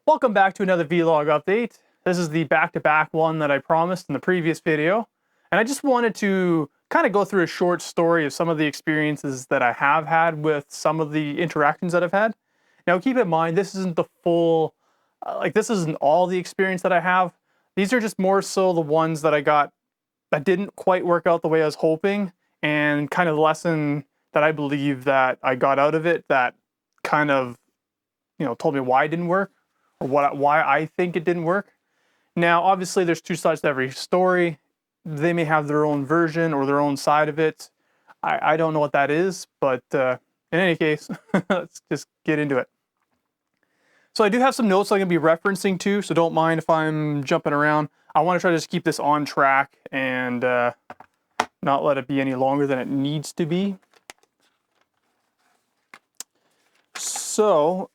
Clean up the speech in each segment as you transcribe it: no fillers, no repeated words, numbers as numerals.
Welcome back to another vlog update. This is the back-to-back one that I promised in the previous video. And I just wanted to kind of go through a short story of some of the experiences that I have had with some of the interactions that I've had. Now keep in mind, this isn't the full, this isn't all the experience that I have. These are just more so the ones that I got that didn't quite work out the way I was hoping, and kind of the lesson that I believe that I got out of it that kind of, told me why it didn't work. Why I think it didn't work. Now, obviously, there's two sides to every story. They may have their own version or their own side of it. I don't know what that is, but in any case, let's just get into it. So I do have some notes I'm going to be referencing to, so don't mind if I'm jumping around. I want to try to just keep this on track and not let it be any longer than it needs to be. So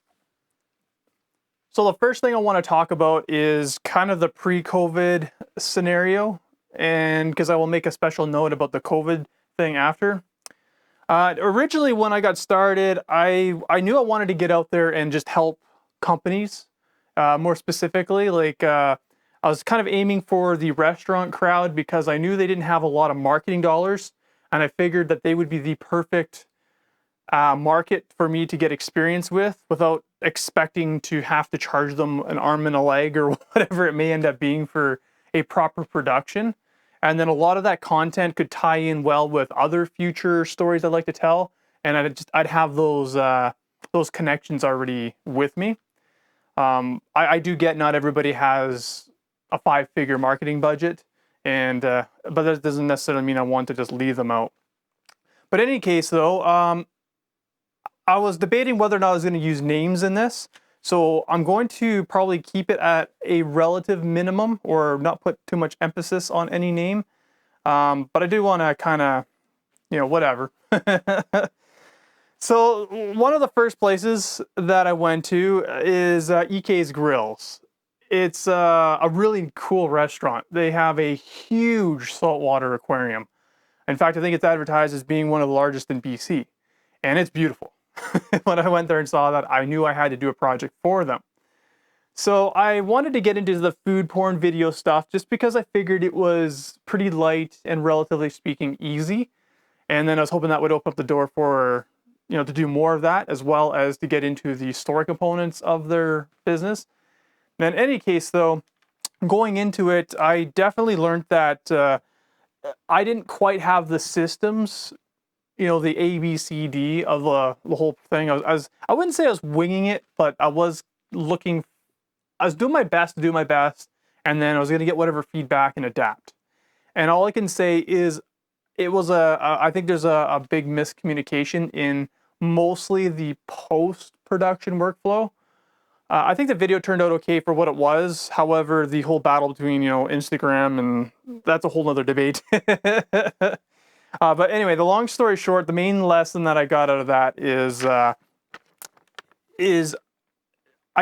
the first thing I want to talk about is kind of the pre-COVID scenario, and because I will make a special note about the COVID thing after. Originally, when I got started, I knew I wanted to get out there and just help companies, more specifically. I was kind of aiming for the restaurant crowd because I knew they didn't have a lot of marketing dollars, and I figured that they would be the perfect market for me to get experience with without expecting to have to charge them an arm and a leg or whatever it may end up being for a proper production. And then a lot of that content could tie in well with other future stories I'd like to tell, and I'd have those connections already with me. I do get not everybody has a 5-figure marketing budget, and but that doesn't necessarily mean I want to just leave them out. But in any case, though, I was debating whether or not I was going to use names in this. So I'm going to probably keep it at a relative minimum or not put too much emphasis on any name. But I do want to kind of, whatever. So one of the first places that I went to is EK's Grills. It's a really cool restaurant. They have a huge saltwater aquarium. In fact, I think it's advertised as being one of the largest in BC. And it's beautiful. When I went there and saw that, I knew I had to do a project for them. So I wanted to get into the food porn video stuff just because I figured it was pretty light and relatively speaking easy. And then I was hoping that would open up the door for, to do more of that, as well as to get into the story components of their business. And in any case, though, going into it, I definitely learned that I didn't quite have the systems, the ABCD of the whole thing. I wouldn't say I was winging it, but I was doing my best to do my best, and then I was going to get whatever feedback and adapt. And all I can say is I think there's a big miscommunication in mostly the post-production workflow. I think the video turned out okay for what it was. However, the whole battle between, Instagram, and that's a whole nother debate. But anyway, the long story short, the main lesson that I got out of that is I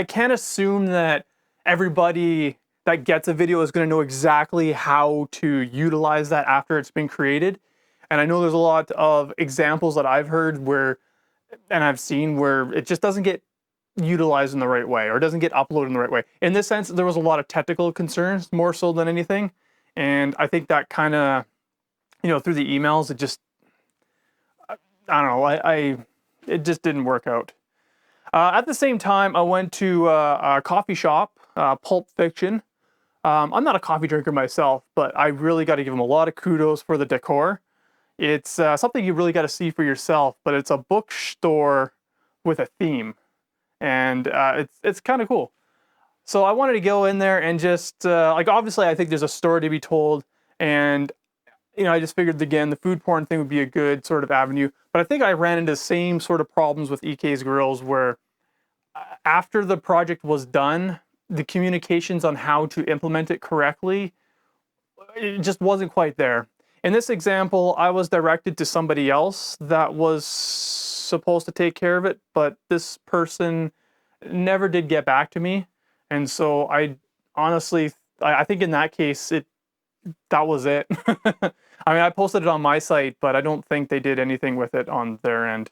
can't assume that everybody that gets a video is going to know exactly how to utilize that after it's been created. And I know there's a lot of examples that I've heard and I've seen where it just doesn't get utilized in the right way, or doesn't get uploaded in the right way. In this sense, there was a lot of technical concerns, more so than anything. And I think that kind of, through the emails, it just, I don't know, it just didn't work out. At the same time, I went to a coffee shop, Pulp Fiction. I'm not a coffee drinker myself, but I really got to give them a lot of kudos for the decor. It's something you really got to see for yourself, but it's a bookstore with a theme, and it's kind of cool. So I wanted to go in there and just, obviously I think there's a story to be told, and I just figured, again, the food porn thing would be a good sort of avenue. But I think I ran into the same sort of problems with EK's Grills, where after the project was done, the communications on how to implement it correctly, it just wasn't quite there. In this example, I was directed to somebody else that was supposed to take care of it, but this person never did get back to me. And so I think in that case, that was it. I mean, I posted it on my site, but I don't think they did anything with it on their end.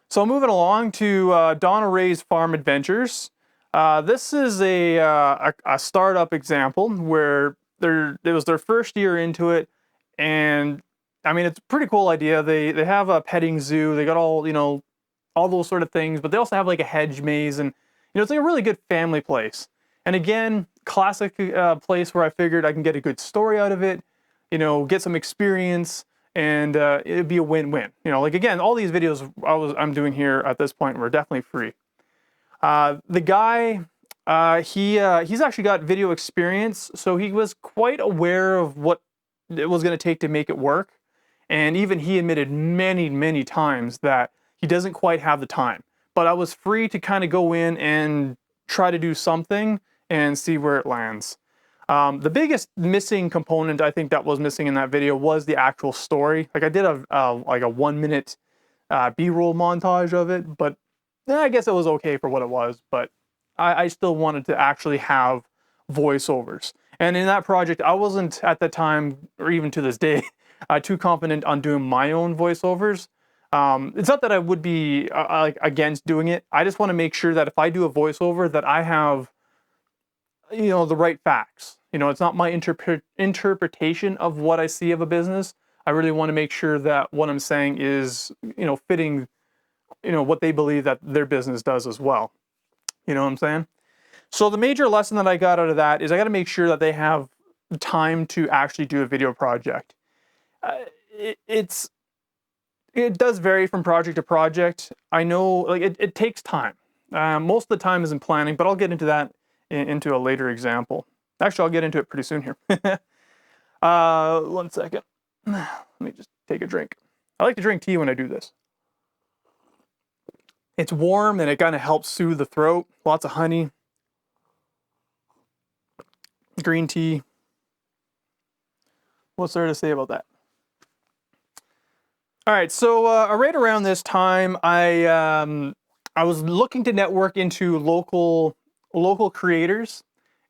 So moving along to Donna Farm Adventures. This is a startup example where it was their first year into it, and I mean it's a pretty cool idea. They have a petting zoo. They got all all those sort of things, but they also have like a hedge maze, and it's like a really good family place. And again, classic place where I figured I can get a good story out of it, get some experience, and it'd be a win-win. Like again, all these videos I'm doing here at this point were definitely free. The guy, he's actually got video experience, so he was quite aware of what it was going to take to make it work. And even he admitted many, many times that he doesn't quite have the time. But I was free to kind of go in and try to do something and see where it lands. The biggest missing component I think that was missing in that video was the actual story. Like I did like a 1-minute B-roll montage of it, but I guess it was okay for what it was. But I still wanted to actually have voiceovers. And in that project, I wasn't at the time, or even to this day, too confident on doing my own voiceovers. It's not that I would be like against doing it. I just want to make sure that if I do a voiceover, that I have, the right facts. It's not my interpretation of what I see of a business. I really want to make sure that what I'm saying is, fitting, what they believe that their business does as well. You know what I'm saying? So the major lesson that I got out of that is I got to make sure that they have time to actually do a video project. It does vary from project to project. I know, like it takes time. Most of the time is in planning, but I'll get into that into a later example. Actually, I'll get into it pretty soon here. 1 second. Let me just take a drink. I like to drink tea when I do this. It's warm and it kind of helps soothe the throat. Lots of honey. Green tea. What's there to say about that? All right, so right around this time, I was looking to network into local creators,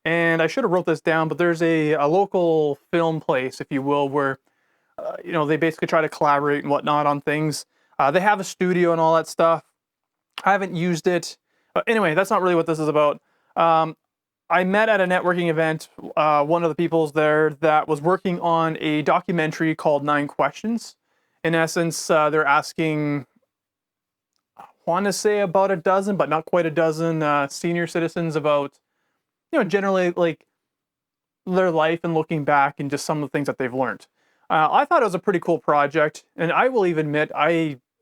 and I should have wrote this down, but there's a local film place, if you will, where they basically try to collaborate and whatnot on things. They have a studio and all that stuff. I haven't used it. Anyway, that's not really what this is about. I met at a networking event one of the peoples there that was working on a documentary called 9 Questions. In essence, they're asking, I want to say about a dozen, but not quite a dozen, senior citizens about, generally like their life and looking back and just some of the things that they've learned. I thought it was a pretty cool project, and I will even admit,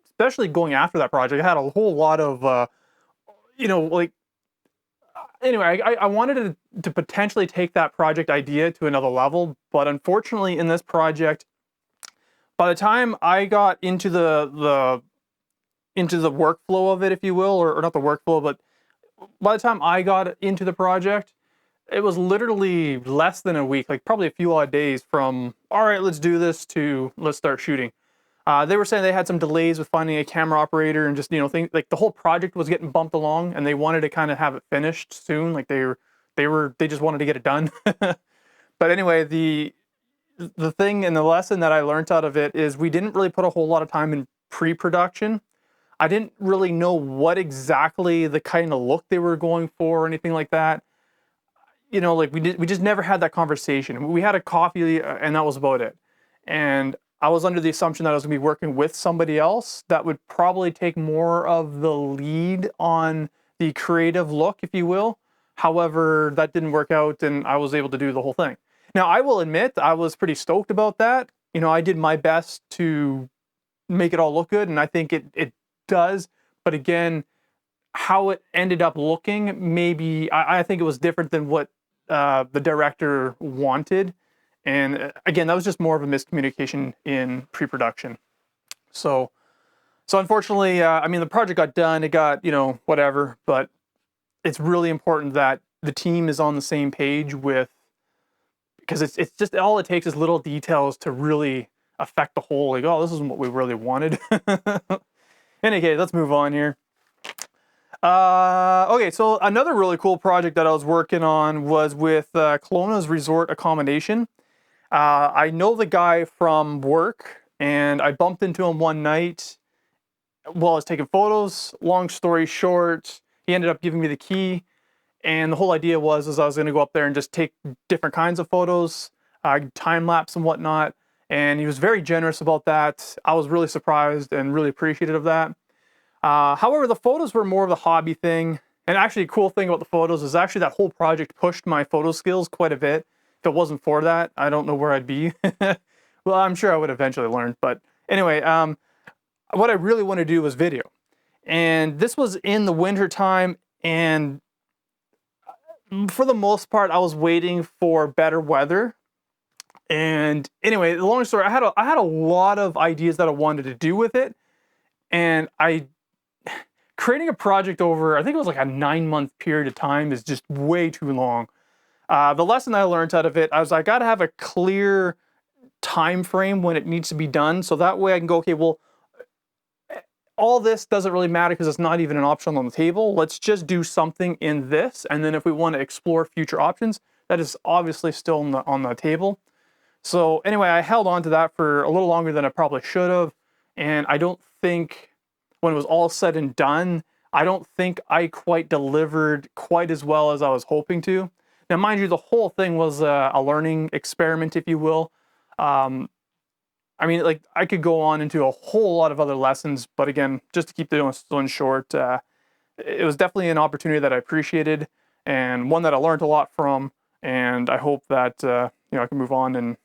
especially going after that project, I had a whole lot of, anyway, I wanted to potentially take that project idea to another level, but unfortunately in this project, by the time I got into the workflow of it, if you will, or not the workflow, but by the time I got into the project, it was literally less than a week, like probably a few odd days from, all right, let's do this, to let's start shooting. They were saying they had some delays with finding a camera operator and just, things like the whole project was getting bumped along and they wanted to kind of have it finished soon. Like they just wanted to get it done. But anyway, the thing and the lesson that I learned out of it is we didn't really put a whole lot of time in pre-production. I didn't really know what exactly the kind of look they were going for or anything like that. Like we just never had that conversation. We had a coffee and that was about it. And I was under the assumption that I was going to be working with somebody else that would probably take more of the lead on the creative look, if you will. However, that didn't work out and I was able to do the whole thing. Now, I will admit, I was pretty stoked about that. I did my best to make it all look good, and I think it does. But again, how it ended up looking, maybe, I think it was different than what the director wanted. And again, that was just more of a miscommunication in pre-production. So unfortunately, I mean, the project got done, it got, whatever, but it's really important that the team is on the same page with, because it's just, all it takes is little details to really affect the whole, like, oh, this isn't what we really wanted. Anyway, let's move on here. Okay, so another really cool project that I was working on was with Kelowna's Resort Accommodation. I know the guy from work, and I bumped into him one night while I was taking photos. Long story short, he ended up giving me the key, And the whole idea was I was going to go up there and just take different kinds of photos, time lapse and whatnot. And he was very generous about that. I was really surprised and really appreciative of that. However, the photos were more of a hobby thing. And actually, a cool thing about the photos is actually that whole project pushed my photo skills quite a bit. If it wasn't for that, I don't know where I'd be. Well, I'm sure I would eventually learn. But anyway, what I really want to do was video. And this was in the winter time, and for the most part, I was waiting for better weather. And anyway, the long story, I had a lot of ideas that I wanted to do with it, and creating a project over, I think it was like a 9-month period of time, is just way too long. The lesson I learned out of it, I got to have a clear time frame when it needs to be done, so that way I can go, okay, well, all this doesn't really matter because it's not even an option on the table. Let's just do something in this, and then if we want to explore future options, that is obviously still on the table. So anyway, I held on to that for a little longer than I probably should have, and I don't think, when it was all said and done, I don't think I quite delivered quite as well as I was hoping to. Now, mind you, the whole thing was a learning experiment, if you will. I mean, like, I could go on into a whole lot of other lessons, but again, just to keep the one short, it was definitely an opportunity that I appreciated, and one that I learned a lot from, and I hope that I can move on and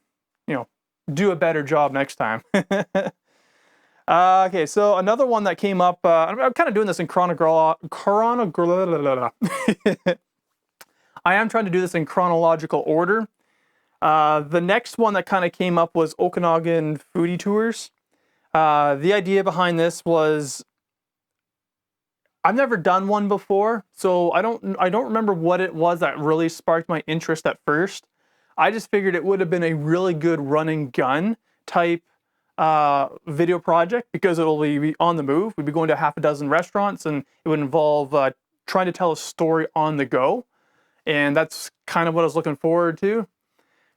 do a better job next time. Okay, so another one that came up, I'm kind of doing this in I am trying to do this in chronological order. The next one that kind of came up was Okanagan Foodie tours. The idea behind this was, I've never done one before, so I don't remember what it was that really sparked my interest at first. I just figured it would have been a really good run and gun type video project, because it'll be on the move. We'd be going to half a dozen restaurants, and it would involve trying to tell a story on the go, and that's kind of what I was looking forward to.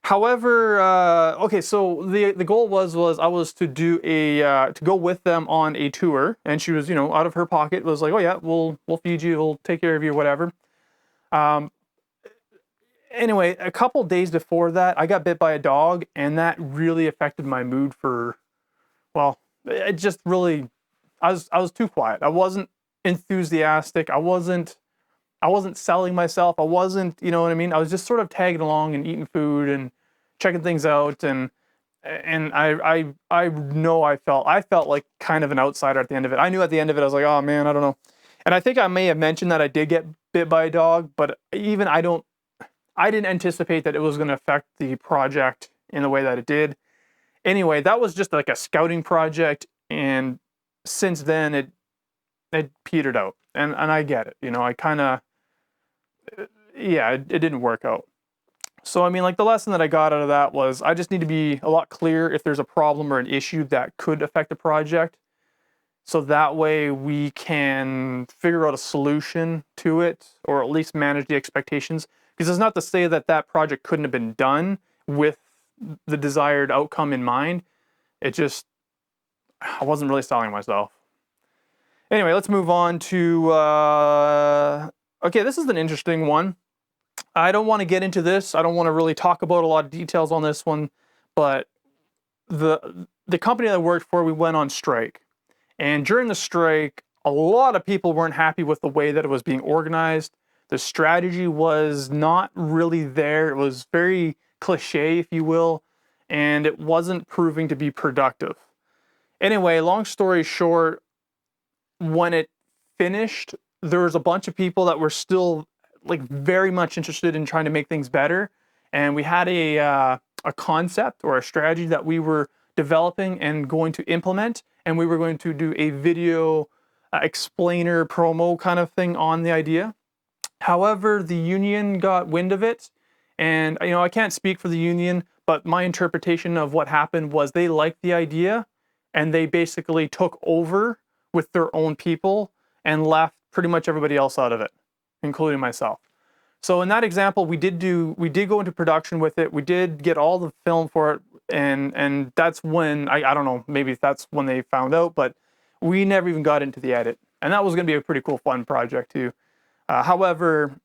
However, okay, so the goal was I was to do to go with them on a tour, and she was, out of her pocket was like, oh yeah, we'll feed you, we'll take care of you, whatever. Anyway, a couple days before that, I got bit by a dog, and that really affected my mood for, well, it just really, I was too quiet. I wasn't enthusiastic. I wasn't selling myself. I wasn't, you know what I mean? I was just sort of tagging along and eating food and checking things out, and I know I felt like kind of an outsider at the end of it. I knew at the end of it, I was like, oh man, I don't know. And I think I may have mentioned that I did get bit by a dog, but even I didn't anticipate that it was going to affect the project in the way that it did. Anyway, that was just like a scouting project, and since then it petered out, and I get it. I kind of, yeah, it didn't work out. So I mean, like, the lesson that I got out of that was I just need to be a lot clearer if there's a problem or an issue that could affect a project, so that way we can figure out a solution to it, or at least manage the expectations. Because it's not to say that that project couldn't have been done with the desired outcome in mind. It just, I wasn't really selling myself. Anyway, let's move on to, okay, this is an interesting one. I don't want to get into this. I don't want to really talk about a lot of details on this one, but the company that I worked for, we went on strike. And during the strike, a lot of people weren't happy with the way that it was being organized. The strategy was not really there. It was very cliche, if you will, and it wasn't proving to be productive. Anyway, long story short, when it finished, there was a bunch of people that were still like very much interested in trying to make things better, and we had a concept or a strategy that we were developing and going to implement, and we were going to do a video explainer promo kind of thing on the idea. However, the union got wind of it, and I can't speak for the union, but my interpretation of what happened was they liked the idea, and they basically took over with their own people and left pretty much everybody else out of it, including myself. So in that example, we did go into production with it. We did get all the film for it, and that's when I don't know, maybe that's when they found out, but we never even got into the edit, and that was going to be a pretty cool, fun project too. However,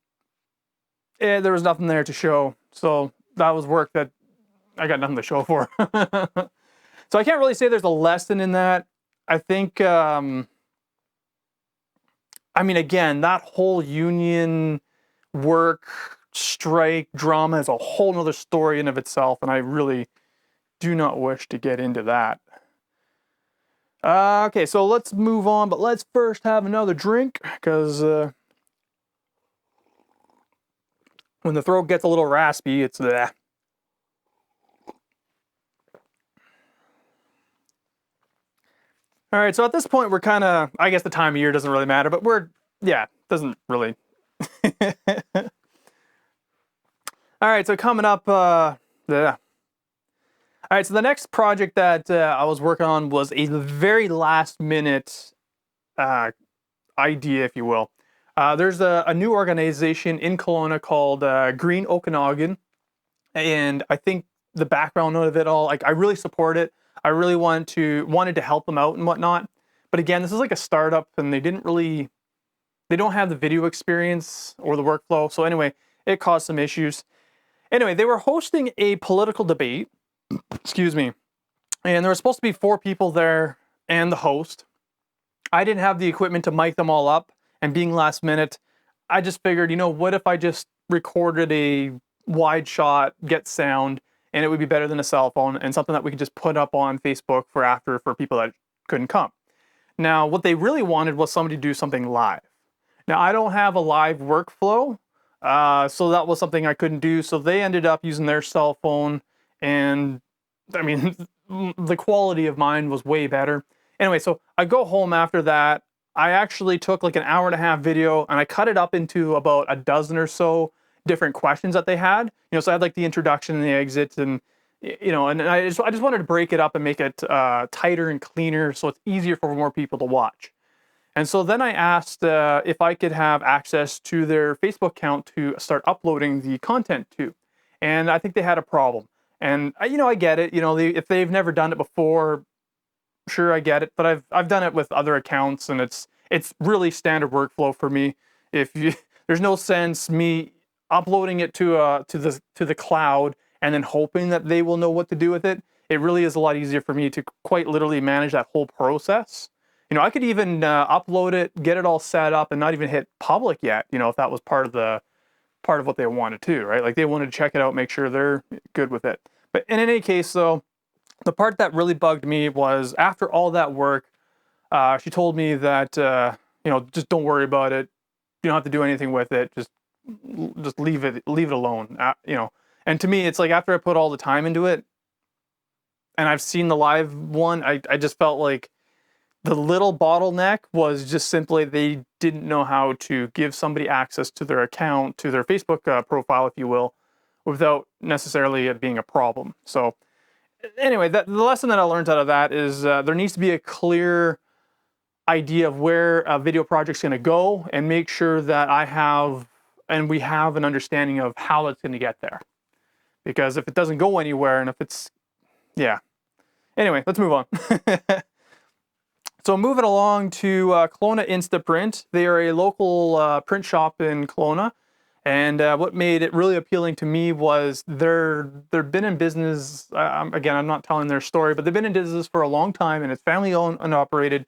there was nothing there to show. So that was work that I got nothing to show for. So I can't really say there's a lesson in that. I think, I mean, again, that whole union work strike drama is a whole nother story in of itself, and I really do not wish to get into that. Okay, so let's move on, but let's first have another drink, because when the throat gets a little raspy, it's that. All right, so at this point, we're kind of, I guess the time of year doesn't really matter, but doesn't really. All right, so coming up, All right, so the next project that I was working on was a very last minute idea, if you will. There's a new organization in Kelowna called Green Okanagan, and I think the background of it all, like, I really support it. I really wanted to help them out and whatnot. But again, this is like a startup, and they don't have the video experience or the workflow. So anyway, it caused some issues. Anyway, they were hosting a political debate, excuse me, and there were supposed to be 4 people there and the host. I didn't have the equipment to mic them all up, and being last minute, I just figured, you know, what if I just recorded a wide shot, get sound, and it would be better than a cell phone, and something that we could just put up on Facebook for people that couldn't come. Now, what they really wanted was somebody to do something live. Now, I don't have a live workflow, so that was something I couldn't do. So they ended up using their cell phone, and I mean, the quality of mine was way better. Anyway, so I go home after that. I actually took like an hour-and-a-half video, and I cut it up into about a dozen or so different questions that they had. You know, so I had like the introduction and the exit, and you know, and I just wanted to break it up and make it tighter and cleaner, so it's easier for more people to watch. And so then I asked if I could have access to their Facebook account to start uploading the content to, and I think they had a problem. And you know, I get it. You know, if they've never done it before, sure, I get it. But I've done it with other accounts, and it's really standard workflow for me. There's no sense me uploading it to the cloud and then hoping that they will know what to do with it. It really is a lot easier for me to quite literally manage that whole process. You know, I could even upload it, get it all set up, and not even hit public yet. You know, if that was part of what they wanted to, right? Like, they wanted to check it out, make sure they're good with it. But in any case, though, the part that really bugged me was after all that work, she told me that you know, just don't worry about it. You don't have to do anything with it. Just leave it alone. You know, and to me, it's like after I put all the time into it, and I've seen the live one, I just felt like the little bottleneck was just simply they didn't know how to give somebody access to their account, to their Facebook profile, if you will, without necessarily it being a problem. So anyway, the lesson that I learned out of that is there needs to be a clear idea of where a video project's going to go, and make sure that we have an understanding of how it's going to get there. Because if it doesn't go anywhere, and if it's, yeah. Anyway, let's move on. So moving along to Kelowna Instaprint. They are a local print shop in Kelowna. And what made it really appealing to me was they've been in business, again, I'm not telling their story, but they've been in business for a long time, and it's family owned and operated.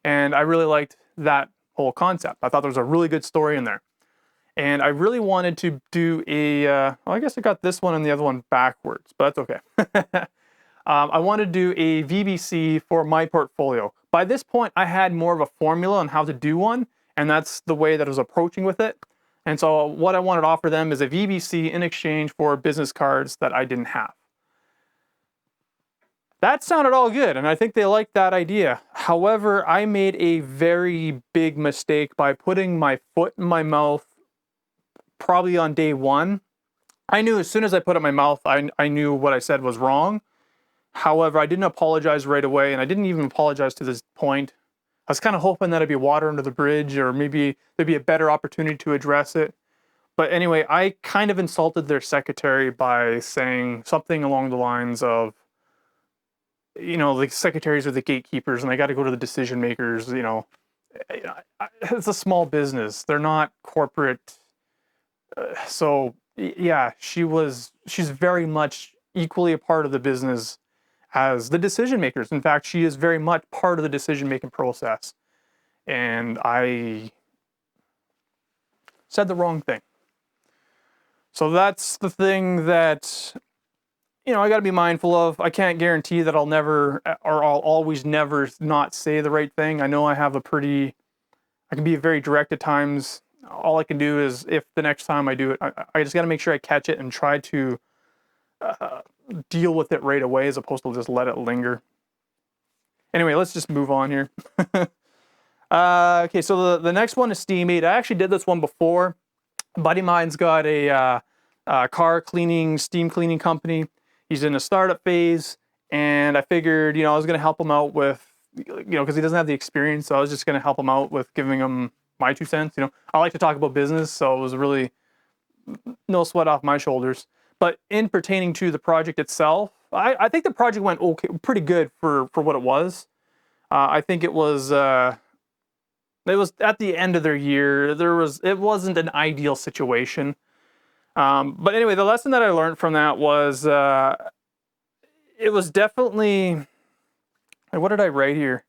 And I really liked that whole concept. I thought there was a really good story in there. And I really wanted to do well, I guess I got this one and the other one backwards, but that's okay. I wanted to do a VBC for my portfolio. By this point, I had more of a formula on how to do one, and that's the way that I was approaching with it. And so what I wanted to offer them is a VBC in exchange for business cards that I didn't have. That sounded all good, and I think they liked that idea. However, I made a very big mistake by putting my foot in my mouth probably on day one. I knew as soon as I put it in my mouth, I knew what I said was wrong. However, I didn't apologize right away, and I didn't even apologize to this point. I was kind of hoping that it'd be water under the bridge, or maybe there'd be a better opportunity to address it. But anyway, I kind of insulted their secretary by saying something along the lines of, you know, the secretaries are the gatekeepers, and they got to go to the decision makers. You know, it's a small business. They're not corporate So yeah, she's very much equally a part of the business as the decision makers. In fact, she is very much part of the decision making process. And I said the wrong thing. So that's the thing that, I got to be mindful of. I can't guarantee that I'll never, or I'll always never not say the right thing. I know I can be very direct at times. All I can do is, if the next time I do it, I just got to make sure I catch it and try to deal with it right away, as opposed to just let it linger. Anyway, let's just move on here. Okay, so the next one is Steamate. I actually did this one before. A buddy of mine's got a car cleaning, steam cleaning company. He's in a startup phase, and I figured, I was going to help him out with, because he doesn't have the experience, so I was just going to help him out with giving him my 2 cents. I like to talk about business, so it was really no sweat off my shoulders. But in pertaining to the project itself, I think the project went okay, pretty good for what it was. I think it was at the end of their year. It wasn't an ideal situation. But anyway, the lesson that I learned from that was it was definitely. What did I write here?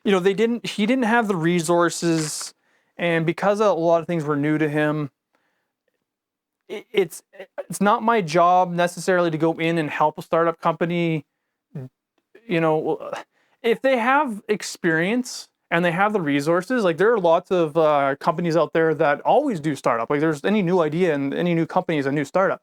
He didn't have the resources, and because a lot of things were new to him, it's not my job necessarily to go in and help a startup company. If they have experience and they have the resources, like there are lots of companies out there that always do startup. Like there's any new idea and any new company is a new startup.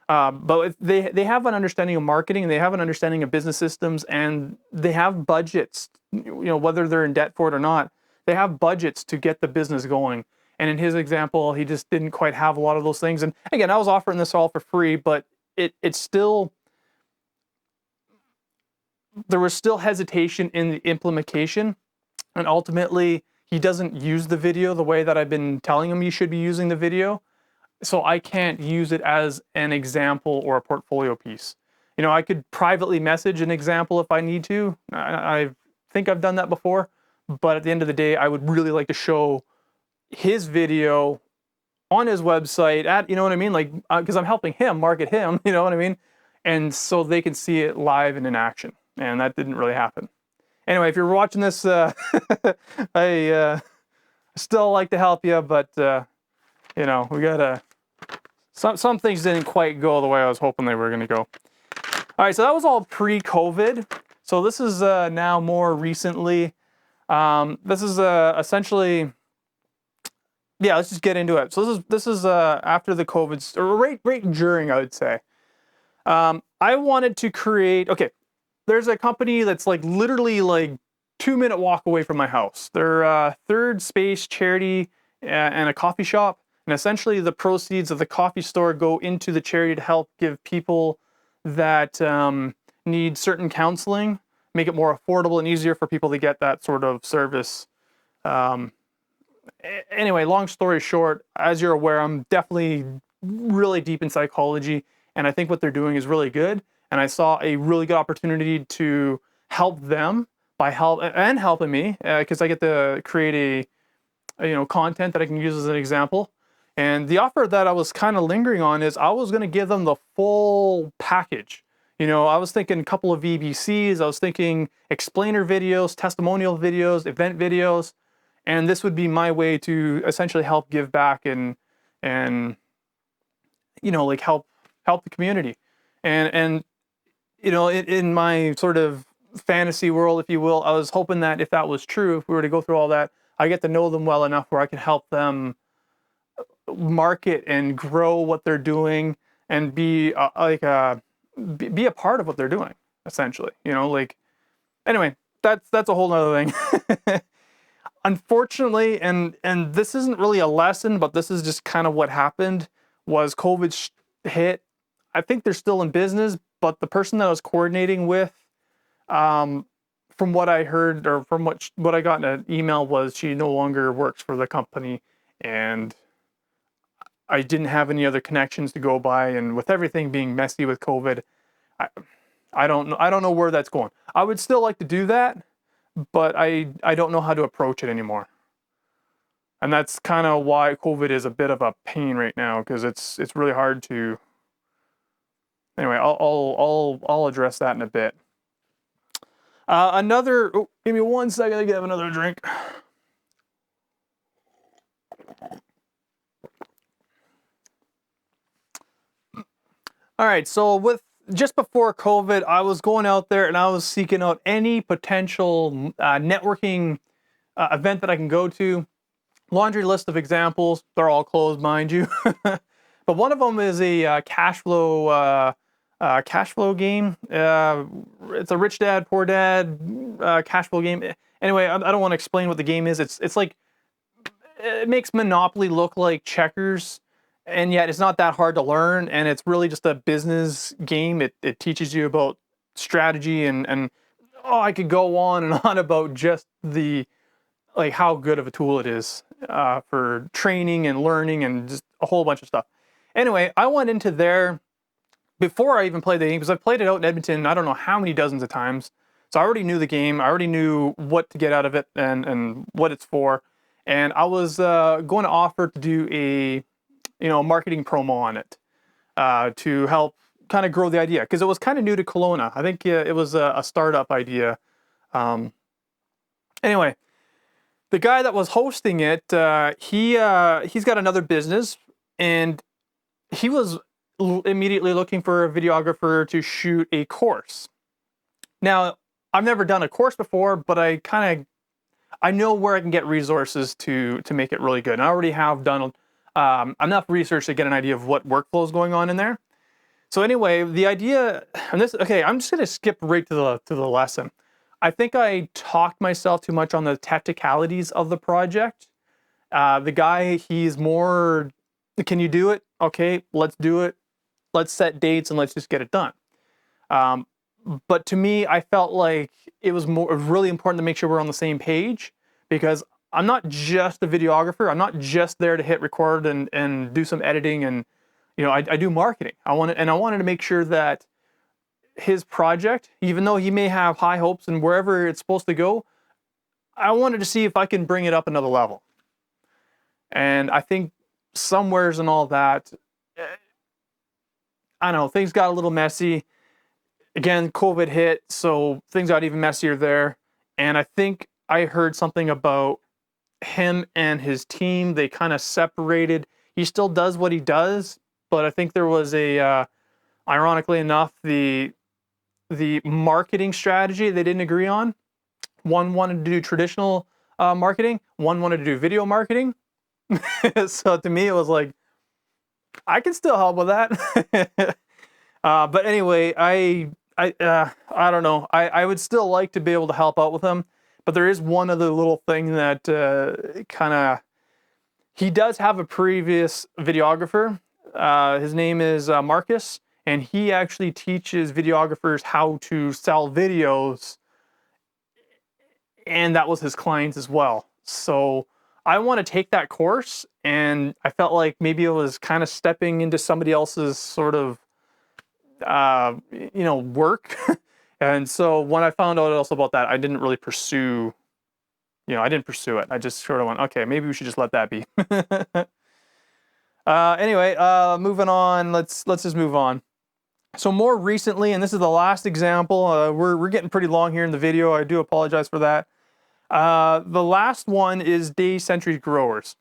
But if they have an understanding of marketing, they have an understanding of business systems, and they have budgets, whether they're in debt for it or not, they have budgets to get the business going. And in his example, he just didn't quite have a lot of those things. And again, I was offering this all for free, but it's still, there was still hesitation in the implementation. And ultimately, he doesn't use the video the way that I've been telling him you should be using the video. So I can't use it as an example or a portfolio piece. I could privately message an example if I need to. I think I've done that before. But at the end of the day, I would really like to show his video on his website at, you know what I mean? Like, because I'm helping him market him, you know what I mean? And so they can see it live and in action. And that didn't really happen. Anyway, if you're watching this, I still like to help you, but we gotta. Some things didn't quite go the way I was hoping they were going to go. All right, so that was all pre-COVID. So this is now more recently. This is essentially, yeah. Let's just get into it. So this is after the COVID, or right during, I would say. I wanted to create. Okay, there's a company that's like literally like 2-minute walk away from my house. They're third space charity and a coffee shop. And essentially the proceeds of the coffee store go into the charity to help give people that need certain counseling, make it more affordable and easier for people to get that sort of service. Anyway, long story short, as you're aware, I'm definitely really deep in psychology, and I think what they're doing is really good. And I saw a really good opportunity to help them by helping me, because I get to create content that I can use as an example. And the offer that I was kind of lingering on is I was going to give them the full package. I was thinking a couple of VBCs, I was thinking explainer videos, testimonial videos, event videos, and this would be my way to essentially help give back and like help the community. And in my sort of fantasy world, if you will, I was hoping that if that was true, if we were to go through all that, I get to know them well enough where I can help them market and grow what they're doing and be a part of what they're doing, essentially. Anyway, that's a whole nother thing. Unfortunately, and this isn't really a lesson, but this is just kind of what happened, was COVID hit. I think they're still in business, but the person that I was coordinating with, from what I heard, or from what I got in an email, was she no longer works for the company, and I didn't have any other connections to go by, and with everything being messy with COVID, I don't know where that's going. I would still like to do that, but I don't know how to approach it anymore. And that's kind of why COVID is a bit of a pain right now, because it's really hard to. Anyway, I'll address that in a bit. Give me 1 second to get another drink. All right, so just before COVID, I was going out there and I was seeking out any potential networking event that I can go to. Laundry list of examples. They're all closed, mind you. But one of them is a cash flow game. It's a rich dad, poor dad cash flow game. Anyway, I don't want to explain what the game is. It's like, it makes Monopoly look like checkers, and yet it's not that hard to learn, and it's really just a business game. It teaches you about strategy and oh, I could go on and on about just like how good of a tool it is for training and learning and just a whole bunch of stuff. Anyway, I went into there before I even played the game, because I've played it out in Edmonton I don't know how many dozens of times. So I already knew the game. I already knew what to get out of it and what it's for. And I was going to offer to do a marketing promo on it to help kind of grow the idea, because it was kind of new to Kelowna. I think it was a startup idea. Anyway, the guy that was hosting it, he's got another business, and he was immediately looking for a videographer to shoot a course. Now, I've never done a course before, but I know where I can get resources to make it really good. And I already have done enough research to get an idea of what workflow is going on in there. So anyway, the idea, and I'm just going to skip right to the lesson. I think I talked myself too much on the technicalities of the project. The guy, he's more, can you do it? Okay, let's do it. Let's set dates and let's just get it done. But to me, I felt like it was really important to make sure we're on the same page, because I'm not just a videographer. I'm not just there to hit record and do some editing, and I do marketing. I wanted to make sure that his project, even though he may have high hopes and wherever it's supposed to go, I wanted to see if I can bring it up another level. And I think somewheres and all that, I don't know, things got a little messy. Again, COVID hit, so things got even messier there. And I think I heard something about him and his team. They kind of separated. He still does what he does, but I think there was ironically enough, the marketing strategy they didn't agree on. One wanted to do traditional marketing. One wanted to do video marketing. So to me, it was like, I can still help with that. But anyway, I don't know. I would still like to be able to help out with him. But there is one other little thing that he does have a previous videographer. His name is Marcus, and he actually teaches videographers how to sell videos. And that was his client as well. So I want to take that course, and I felt like maybe it was kind of stepping into somebody else's sort of work. And so when I found out also about that, I didn't really pursue, I didn't pursue it. I just sort of went, okay, maybe we should just let that be. Anyway, moving on, let's just move on. So more recently, and this is the last example, we're getting pretty long here in the video. I do apologize for that. The last one is Day Century Growers.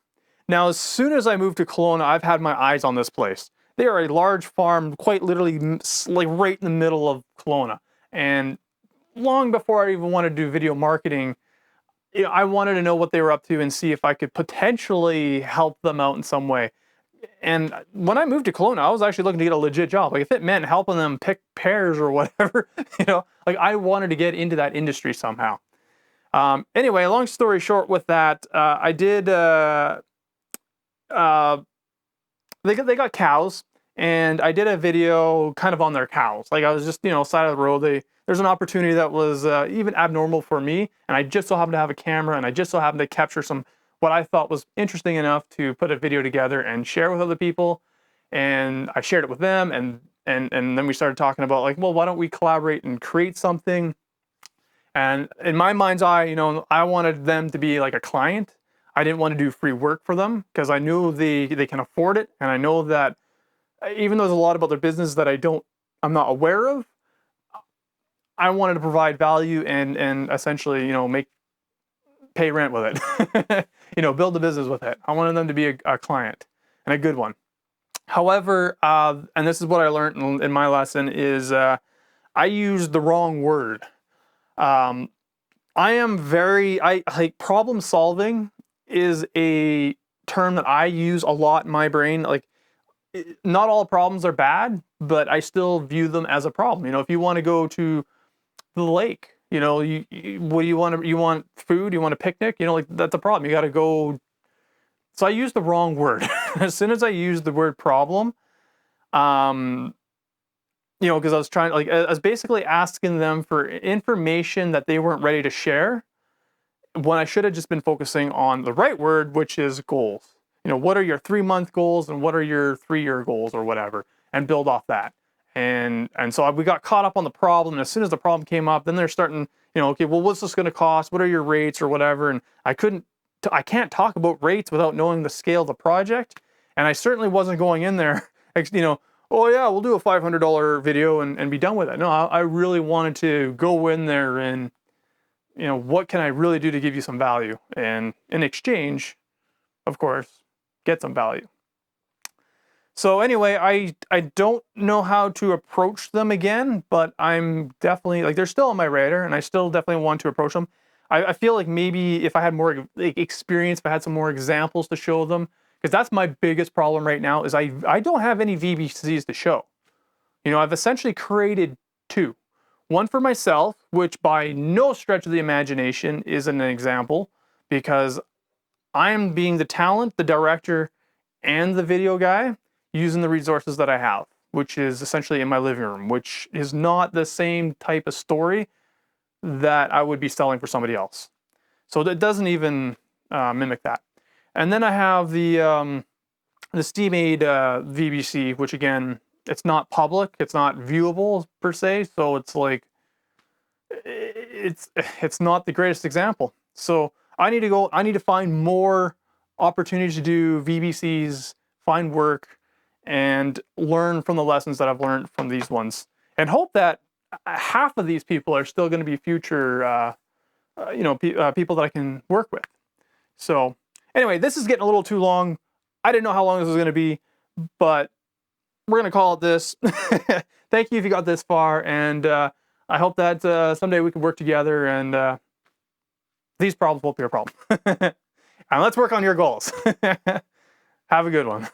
Now, as soon as I moved to Kelowna, I've had my eyes on this place. They are a large farm, quite literally like right in the middle of Kelowna. And long before I even wanted to do video marketing, I wanted to know what they were up to and see if I could potentially help them out in some way. And when I moved to Kelowna, I was actually looking to get a legit job. Like if it meant helping them pick pears or whatever, like I wanted to get into that industry somehow. Anyway, long story short with that, I did, they got cows, and I did a video kind of on their cows. Like I was just, side of the road. There's an opportunity that was even abnormal for me, and I just so happened to have a camera, and I just so happened to capture what I thought was interesting enough to put a video together and share with other people. And I shared it with them, and then we started talking about like, well, why don't we collaborate and create something? And in my mind's eye, I wanted them to be like a client. I didn't want to do free work for them because I knew they can afford it, and I know that even though there's a lot about their business that I'm not aware of, I wanted to provide value and essentially, you know, pay rent with it. You know, build a business with it. I wanted them to be a client, and a good one. However, and this is what I learned in my lesson, is I used the wrong word. I like problem solving is a term that I use a lot in my brain. Like, not all problems are bad, but I still view them as a problem. You know, if you want to go to the lake, you know, what do you want? You want food? You want a picnic? You know, like, that's a problem. You got to go. So I used the wrong word. As soon as I used the word problem, you know, because I was trying, like, I was basically asking them for information that they weren't ready to share, when I should have just been focusing on the right word, which is goals. You know, what are your 3-month goals and what are your 3-year goals or whatever, and build off that. And so we got caught up on the problem. And as soon as the problem came up, then they're starting, you know, okay, well, what's this going to cost? What are your rates or whatever? And I can't talk about rates without knowing the scale of the project. And I certainly wasn't going in there, you know, oh yeah, we'll do a $500 video and be done with it. No, I really wanted to go in there and, you know, what can I really do to give you some value? And in exchange, of course, get some value. So anyway, I don't know how to approach them again, but I'm definitely, like, they're still on my radar, and I still definitely want to approach them. I feel like maybe if I had more experience, if I had some more examples to show them, because that's my biggest problem right now, is I don't have any VBCs to show. You know, I've essentially created 2. One for myself, which by no stretch of the imagination is an example, because I'm being the talent, the director, and the video guy, using the resources that I have, which is essentially in my living room, which is not the same type of story that I would be selling for somebody else. So that doesn't even mimic that. And then I have the Steam-Aid VBC, which again, it's not public, it's not viewable per se, so it's like, it's not the greatest example. So I need to find more opportunities to do VBCs, find work, and learn from the lessons that I've learned from these ones, and hope that half of these people are still going to be future, you know, people that I can work with. So anyway, this is getting a little too long. I didn't know how long this was going to be, but we're going to call it this. Thank you if you got this far, and I hope that someday we can work together and these problems won't be a problem. And let's work on your goals. Have a good one.